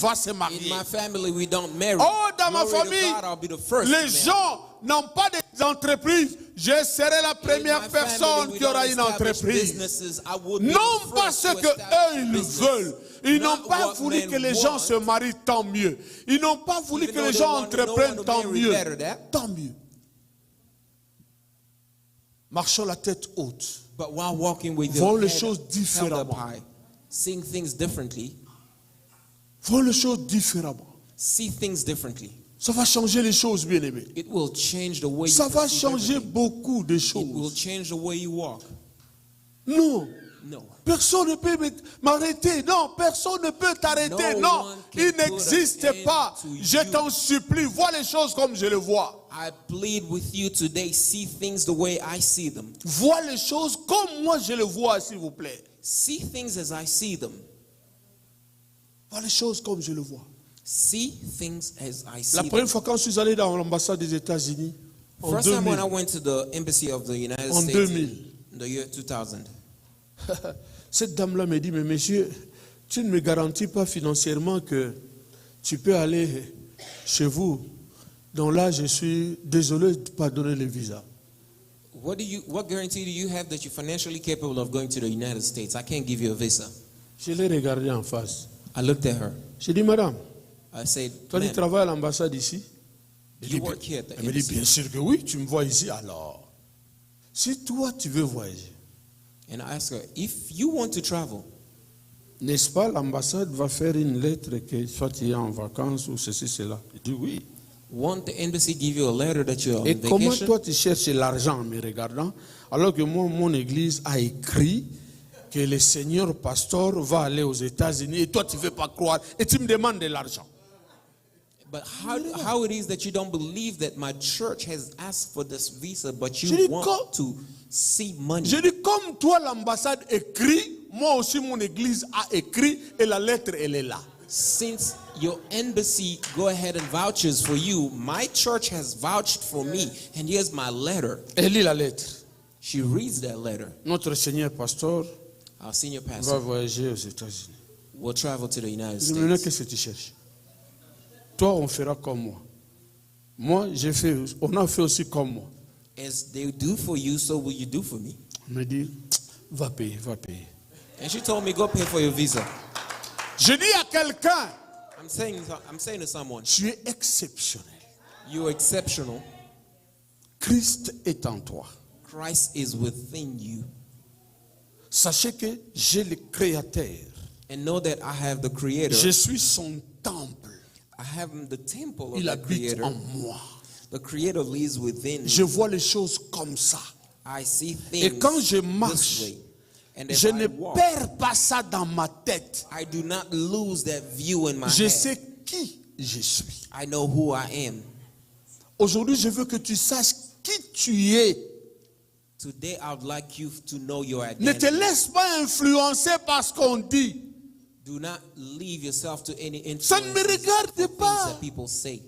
va se In marier. my family, we don't marry. Oh, dans ma Glory to famille, God, I'll be the first les to marry. gens n'ont pas d'entreprise. Je serai la In première my personne family, we qui aura don't une establish entreprise. businesses. I would be Non the pas first ce to que establish eux ils business. veulent. Ils n'ont Not pas what voulu men que les gens want. se marient, tant mieux. Ils n'ont pas voulu Even que though les they gens want no entreprennent, one to tant marry mieux. better, that. Tant mieux. Marchons la tête haute. But while walking with Voyons your les head choses held up différemment. high, seeing things differently, Voyons les choses différemment. see things differently. Ça va changer les choses, bien aimés. It will change the way Ça you va perceive changer everything. beaucoup de It will choses. change the way you walk. Non. No. Personne ne peut m'arrêter. Non, personne ne peut t'arrêter. No Non, one can il put an n'existe end pas. to Je you. t'en supplie, vois les choses comme je les vois. I plead with you today, see things the way I see them. Vois les choses comme moi je les vois, s'il vous plaît. See things as I see them. Vois les choses comme je les vois. See things as I see La them. première fois quand je suis allé dans l'ambassade des États-Unis, en First time when I 2000, went to the embassy of the United En States 2000. in the year 2000, cette dame-là me dit, mais monsieur, tu ne me garantis pas financièrement que tu peux aller chez vous. Donc là, je suis désolé de ne pas donner le visa. what guarantee do you have that you're financially capable of going to the United States? I can't give you a visa. Je l'ai regardée en face. I looked at her. J'ai dit, madame, I said, toi tu "Ma'am, travailles à l'ambassade ici? you work here at the Elle me dit, embassy." bien sûr que oui, tu me vois ici. Alors, si toi tu veux voyager, And I asked her, if you want to travel, n'est-ce pas, l'ambassade va faire une lettre que soit tu es en vacances ou ceci, cela. Je dis oui. won't the embassy give you a letter that you're on Et comment vacation? toi tu cherches l'argent en me regardant, alors que moi, mon église a écrit que le Seigneur pasteur va aller aux États-Unis et toi tu ne veux pas croire et tu me demandes de l'argent. But how it is that you don't believe that my church has asked for this visa, but Je you dis, want to see money? Je dis, comme toi l'ambassade écrit, moi aussi mon église a écrit et la lettre elle est là. Since your embassy go ahead and vouches for you, my church has vouched for me, and here's my letter. Elle lit la lettre. She reads that letter. Notre Seigneur pasteur Our senior va pastor voyager aux États-Unis. will travel to the United Je dis, maintenant, States. qu'est-ce que tu cherches? Toi, on fera comme moi. Moi, on a fait aussi comme moi. As they do for you, so will you do for me. On me dit, va payer, va payer. And she told me, go pay for your visa. Je dis à quelqu'un, I'm saying to someone, tu es exceptionnel. you're exceptional. Christ est en toi. Christ is within you. Sachez que j'ai le Créateur. And know that I have the Creator. Je suis son temple. I have the temple of Il the habite Creator. en moi. The Creator lives within me. Je vois les choses comme ça. I see things Et quand je this marche, way. And as je I ne walk, perds pas ça dans ma tête. I do not lose that view in my Je head. sais qui je suis. I know who I am. Aujourd'hui, je veux que tu saches qui tu es. Today, I would like you to know your Ne te identity. laisse pas influencer par ce qu'on dit. Do not leave yourself to any Ça ne me influence regarde things pas. that people say.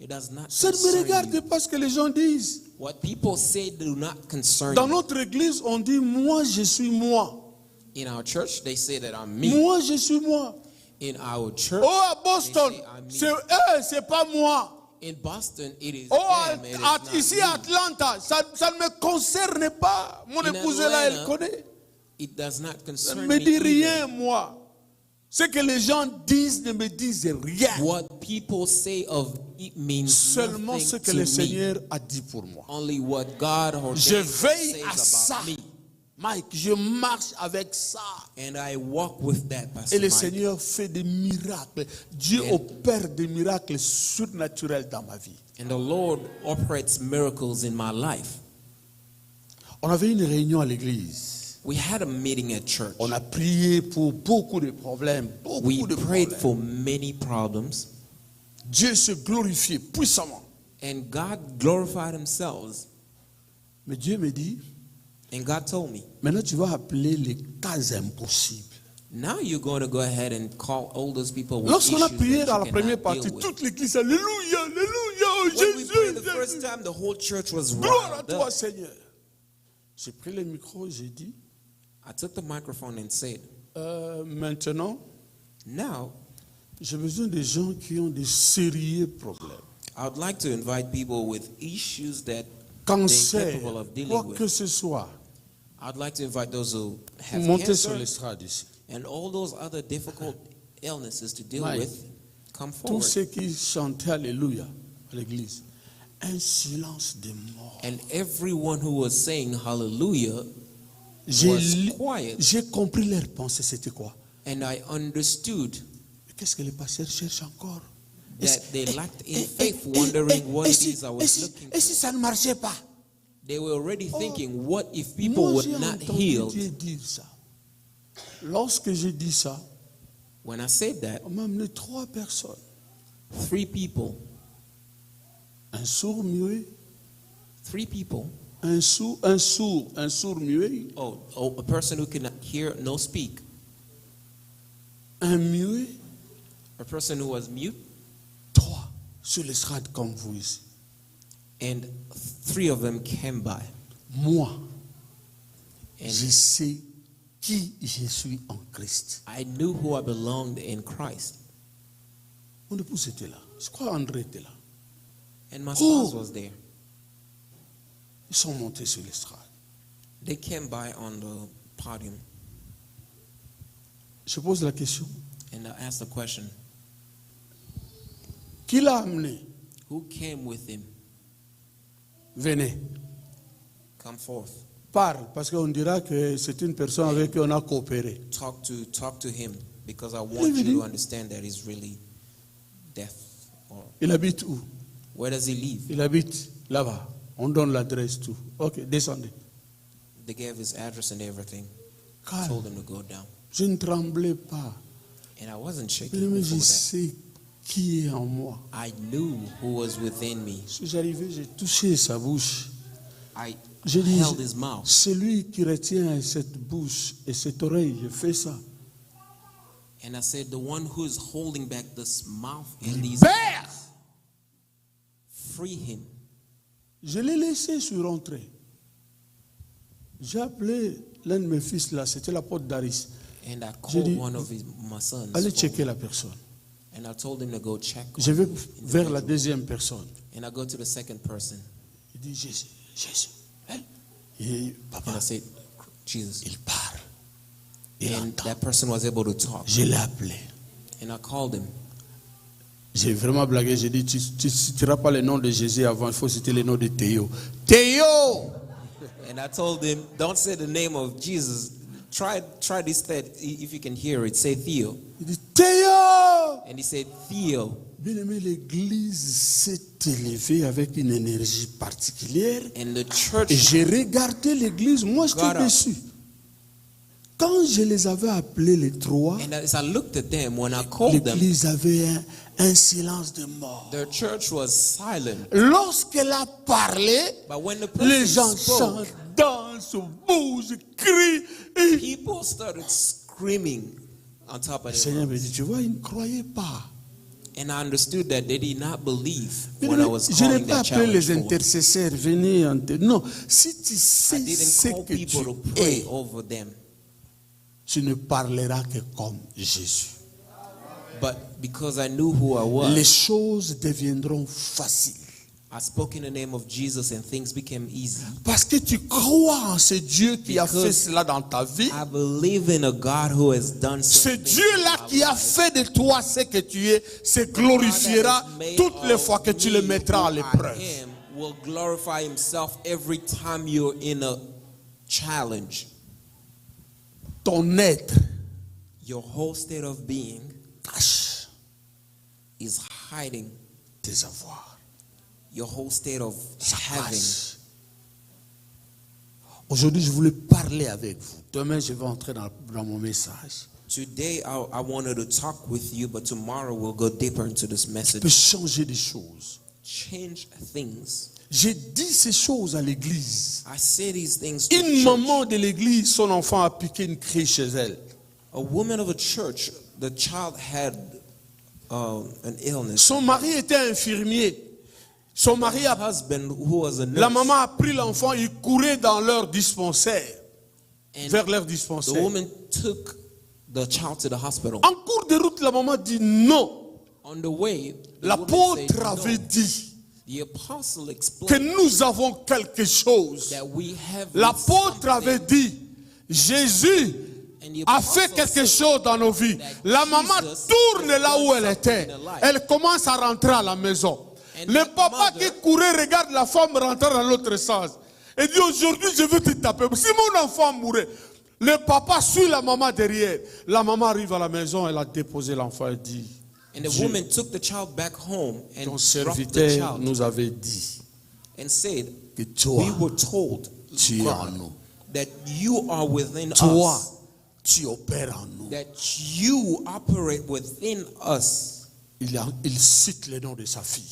It does not Ça ne me concern regarde you. pas ce que les gens disent. What people say do not concern Dans you. notre église, on dit moi, je suis moi. In our church, they say that I'm me. Moi, je suis moi. In our church, Oh, à Boston, they say I'm me. c'est eux, c'est pas moi. In Boston, it is Oh, them, it is not ici me. à Atlanta, ça ne me concerne pas. Mon In épouse est là, elle Atlanta, connaît. It does not Ça concern ne me me dit either. rien, moi. Ce que les gens disent ne me disent rien. What people say of it means Seulement nothing ce que to le me. Seigneur a dit pour moi. Only what God Je ordained veille à says ça. about me. Mike, je marche avec ça. And I walk with that, Et Pastor le Mike. Seigneur fait des miracles. Dieu And- opère des miracles surnaturels dans ma vie. And the Lord operates miracles in my life. On avait une réunion à l'église. We had a meeting at church. On a prié pour beaucoup de problèmes. We Beaucoup de prayed problèmes. for many problems. Dieu se glorifiait puissamment. And God glorified himself. Mais Dieu me dit, And God told me, maintenant tu vas appeler les cas impossibles. now you're going to go ahead and call all those people with Lorsqu'on a issues prié that dans you la première cannot partie, deal with. toute l'église, alléluia, alléluia, oh When we prayed the Jésus, first time, the whole church was gloire à riled toi up. Seigneur. J'ai pris le micro, j'ai dit, I took the microphone and said, maintenant, now J'ai besoin de gens qui ont des sérieux problèmes. I would like to invite people with issues that Cancer, they're capable of dealing quoi with. que ce soit. I'd like to invite those who have Montez sur cancer l'estrade ici. and all those other difficult illnesses to deal Mike, with. Come Tous forward. ceux qui chantaient Alléluia à l'église. Un silence de mort. And everyone who was saying hallelujah J'ai quiet. j'ai compris leur pensée, c'était quoi? And I understood Qu'est-ce que les pasteurs cherchent encore? that they lacked in faith, wondering what it is I et was si, looking et si for. ça ne marchait pas? They were already thinking, what if people Moi, were j'ai not entendu healed? Dieu dire ça. Lorsque j'ai dit ça, When I said that, on m'a amené 3 personnes. 3 people, Un sourd muet, 3 people, un sourd muet, a person who cannot hear, no speak, un muet, a person who was mute, 3 sur l'estrade comme vous ici. and 3 of them came by. Moi, And je sais qui je suis en Christ. I knew who I belonged in Christ. Mon épouse était là. Je crois André était là. And my spouse was there. Ils sont montés sur l'estrade. They came by on the podium. Je pose la question. And I asked the question, Qui l'a amené? who came with him? Venez. Come forth. Parle, parce qu'on dira que c'est une personne avec qui on a coopéré. Talk to him, because I want you to understand that he's really deaf. Or Il habite où? where does he live? Il habite là-bas. On donne l'adresse, tout. Ok, descendez. They gave his address and everything. Calme. Told him to go down. Je ne tremblais pas. And I wasn't shaking Mais before je that. sais qui est en moi. I knew who was within me. Si j'arrivais, j'ai touché sa bouche. I J'ai dit, held his mouth. celui qui retient cette bouche et cette oreille, je fais ça. And I said, the one who is holding back this mouth and these Père! free him. Je l'ai laissé sur entrée. J'ai appelé l'un de mes fils là, c'était l'apôtre Daris. And I J'ai called dit, one of my sons. allez phone, checker la personne. and I told him to go check. Je on vais the vers la individual. deuxième personne. And I go to the second person. Il dit, Jésus, Jésus. Hein? Et papa, And I said, Jesus. il parle. Il And entend. that person was able to talk. Je l'ai appelé. And I called him. J'ai vraiment blagué. J'ai dit, tu ne citeras pas le nom de Jésus avant, il faut citer le nom de Théo. Théo! And I told him, don't say the name of Jesus. Try this instead. If you can hear it, say Theo. Il dit, Théo! And he said, Theo. Bien-aimé, l'église s'est élevée avec une énergie particulière. And the church, Et j'ai regardé l'église, moi Got j'étais up. déçu. Quand je les avais appelés les 3, and as I looked at them, when I called them, l'église avait un silence de mort. the church was silent. Lorsqu'elle a parlé, But when the les person gens spoke, chantent, dansent, bougent, crient. Et people started screaming on top le of Seigneur them. me dit, tu vois, ils ne croyaient pas. And I understood that they did not believe Mais when I was je n'ai calling pas that appelé les challenge forward. intercesseurs, venez. Non, si tu I sais didn't ce call que people to tu pray es, over them. tu ne parleras que comme Jésus. But because I knew who I Les was, choses deviendront faciles. I spoke in the name of Jesus and things became easy. Parce que tu crois en ce Dieu qui a Because fait cela dans ta vie. I believe in a God who has done Ce something. Dieu-là qui a fait de toi ce que tu es, se glorifiera toutes les fois que tu le mettras à l'épreuve. Will glorify himself every time you're in a challenge. Ton être Your whole state of being cache is hiding. tes avoirs. Your whole state of Ça having. cache. Aujourd'hui, je voulais parler avec vous. Demain, je vais entrer dans mon message. Today I wanted to talk with you, but tomorrow we'll go deeper into this Tu peux message. changer des choses. Change things. J'ai dit ces choses à l'église. I say these things to Une church. maman de l'église, son enfant a piqué une crise chez elle. A woman of a church, the child had an illness. Son mari était infirmier. Son mari Her a... husband, who was a nurse, La maman a pris l'enfant, il courait dans leur dispensaire. and Vers leur the dispensaire. woman took the child to the hospital. En cours de route, la maman dit non. On the way, the woman L'apôtre said, avait no. dit The apostle que explained nous avons quelque chose. that we have L'apôtre avait something, dit, Jésus and the a apostle fait quelque said chose dans nos vies. that La maman Jesus tourne has là done où elle something était. in her life. Elle commence à rentrer à la maison. And Le that papa mother- qui courait regarde la femme rentrer dans l'autre sens. Et dit, aujourd'hui je veux te taper. Si mon enfant mourait, le papa suit la maman derrière. La maman arrive à la maison, elle a déposé l'enfant et dit, And the Dieu, woman took the child back home and ton dropped the serviteur child nous avait dit and said, que toi, we were told, tu es en God, nous. that you are within Toi, us, tu opères en nous. that you operate within us. Il cite le nom de sa fille.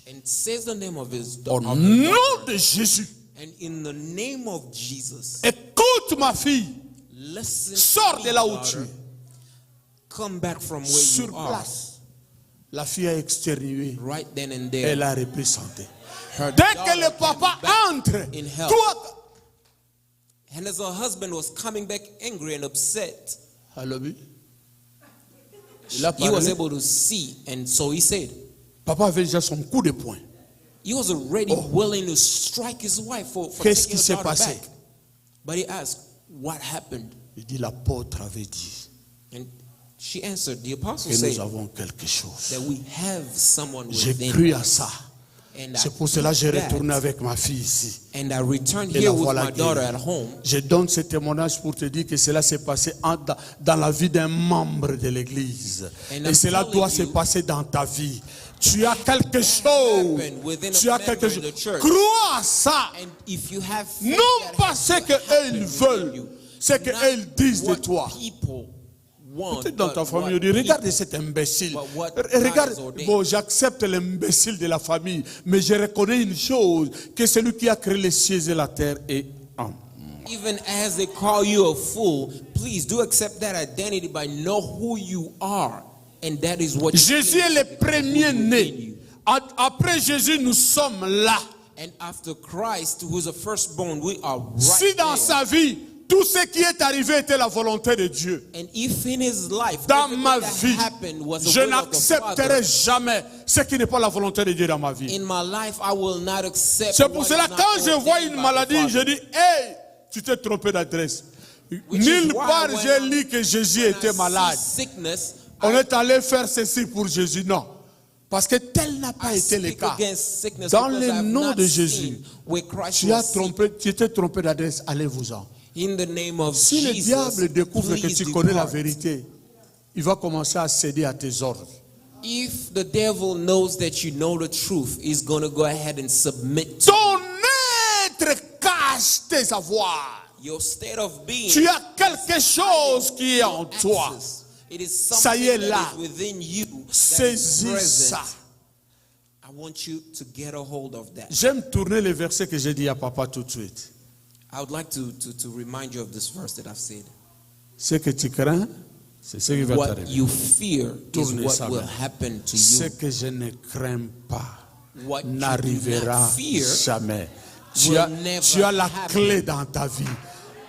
And says the name of his Au daughter. nom de Jésus. And in the name of Jesus, Écoute ma fille. listen Sors to de me, là où daughter. tu es. Come back from where Sur you are. place. La fille a exténué. Right then and there. Elle a repris santé. Her Dès que daughter le came papa back entre, in health. toi, And as her husband was coming back angry and upset, Alléluia. Il a he was parlé. able to see. And so he said, Papa avait déjà son coup de poing. he was already willing to strike his wife for Qu'est-ce taking qui her s'est daughter passé? back. But he asked, what happened? Il dit, l'apôtre avait dit And she answered, the apostle que nous said avons quelque chose. that we have someone J'ai within cru à us. ça. And C'est pour cela que j'ai that, retourné avec ma fille ici. and I returned Et here la with voilà my daughter guérie. at home. Je donne ce témoignage pour te dire que cela s'est passé dans la vie d'un membre de l'église. And Et I'm cela telling doit se you, passer dans ta vie. Tu as quelque chose. happened within a Tu as member quelque in chose. the church. Crois à ça. And if you have faith Non that pas has ce to qu'eux happen ils within veulent, you, ce not qu'eux disent de what toi. people want, Peut-être dans but ta famille, what on dit, regarde people- cet imbécile. but what Regarde, God has ordained. bon, j'accepte l'imbécile de la famille, mais je reconnais une chose, que celui qui a créé les cieux et la terre est en. Even as they call you a fool, please do accept that identity by know who you are. And that is what Jésus est le premier né. Après Jésus, nous sommes là. And after Christ, who is the firstborn, we are right Si dans there. sa vie, tout ce qui est arrivé était la volonté de Dieu, And if in his life, dans everything ma that vie, happened was the je will of the n'accepterai Father, jamais ce qui n'est pas la volonté de Dieu dans ma vie. in my life, I will not accept. C'est pour what cela, is not quand je vois ordained une by the maladie, je Father. dis, hey, tu t'es trompé d'adresse. Which is Nulle why part when j'ai I- lu que Jésus When I était see malade. sickness, On est allé faire ceci pour Jésus. Non. Parce que tel n'a pas I été le speak cas. against sickness Dans because le I have nom not de seen Jésus, where Christ tu as was sick. trompé, tu t'es trompé d'adresse, allez-vous-en. In the name of Si le Jesus, diable découvre que please tu connais la depart. vérité, il va commencer à céder à tes ordres. If the devil knows that you know the truth, he's going to go ahead and submit to Ton être cache tes avoirs. your state of being. Tu as quelque chose qui est en toi. Access. It is Ça y something est là. that is within you that is Saisis present. ça. I want you to get a hold of that. J'aime tourner les versets que j'ai dit à papa tout de suite. I would like to remind you of this verse that I've said. Ce que tu crains, c'est ce qui va What t'arriver. you fear is Tournez what ça will là. happen to Ce you. que je ne crains pas What you do n'arrivera not fear jamais. will Tu never as la happen. clé dans ta vie.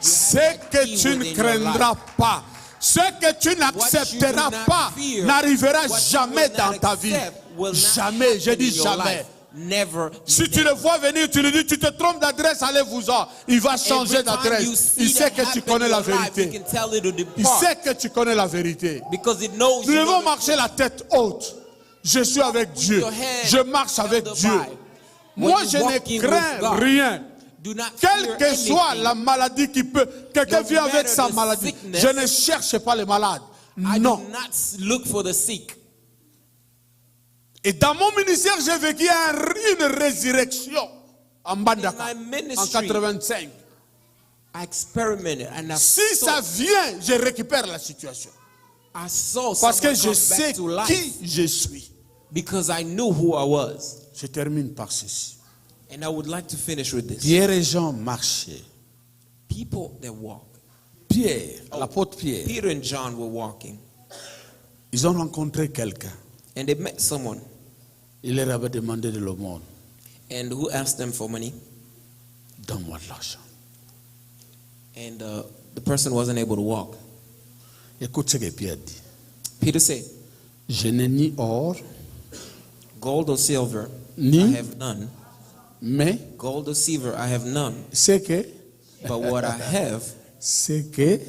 Ce that que key tu ne within your craindras pas, ce que tu n'accepteras What you do not pas, fear, n'arrivera what you jamais will not dans ta vie. accept will not Jamais, je happen dis in your jamais. life. Never. Si tu le vois venir, tu lui dis, tu te trompes d'adresse, allez-vous-en. Il va changer Every time you d'adresse. see Il sait that que tu happen connais in la your life, you vérité. can tell it to Il depart. sait que tu connais la vérité. Because it knows Nous you devons know the marcher la tête haute. Je suis avec Dieu. your head Je marche avec held Dieu. high. Moi, When je you ne walking with crains God, rien. Do not Quelle fear que soit anything. la maladie qui peut, quelqu'un No vient avec matter sa the maladie. sickness, Je ne cherche pas les malades. I Non. do not look for the sick. Et dans mon ministère, j'ai vécu une résurrection en Bandaka, In my en ministry, 85. I experimented and Si ça vient, je récupère la situation. I saw Parce que someone je come sais back to life qui je suis. because I knew who I was. Je termine par ceci. And I would like to finish with this. Pierre et Jean marchaient. People that walk. Pierre, l'apôtre Pierre, Peter and John were walking. ils ont rencontré quelqu'un. And they met someone. Il leur avait demandé de l'aumône. And who asked them for money? Donne-moi de l'argent. And the person wasn't able to walk. Écoute ce que Pierre dit. Peter said, Je n'ai ni or, gold or silver, Ni- I have none. mais Gold or silver, I have none. c'est que, But what I have, c'est que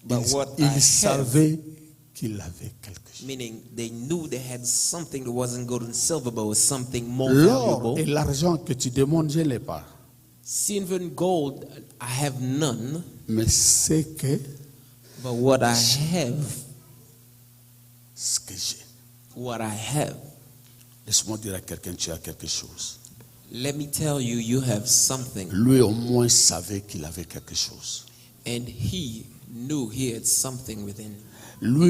but what I il have, savait qu'il avait quelque chose. meaning they knew they had something that wasn't gold and silver, but was something more L'or valuable. et l'argent que tu demandes, je ne l'ai pas. Silver and gold, I have none. Mais c'est que But what I have, ce que j'ai. what I have, Laisse-moi dire à quelqu'un, tu as quelque chose. let me tell you, you have something. Lui au moins savait qu'il avait quelque chose. And he knew he had something within. Lui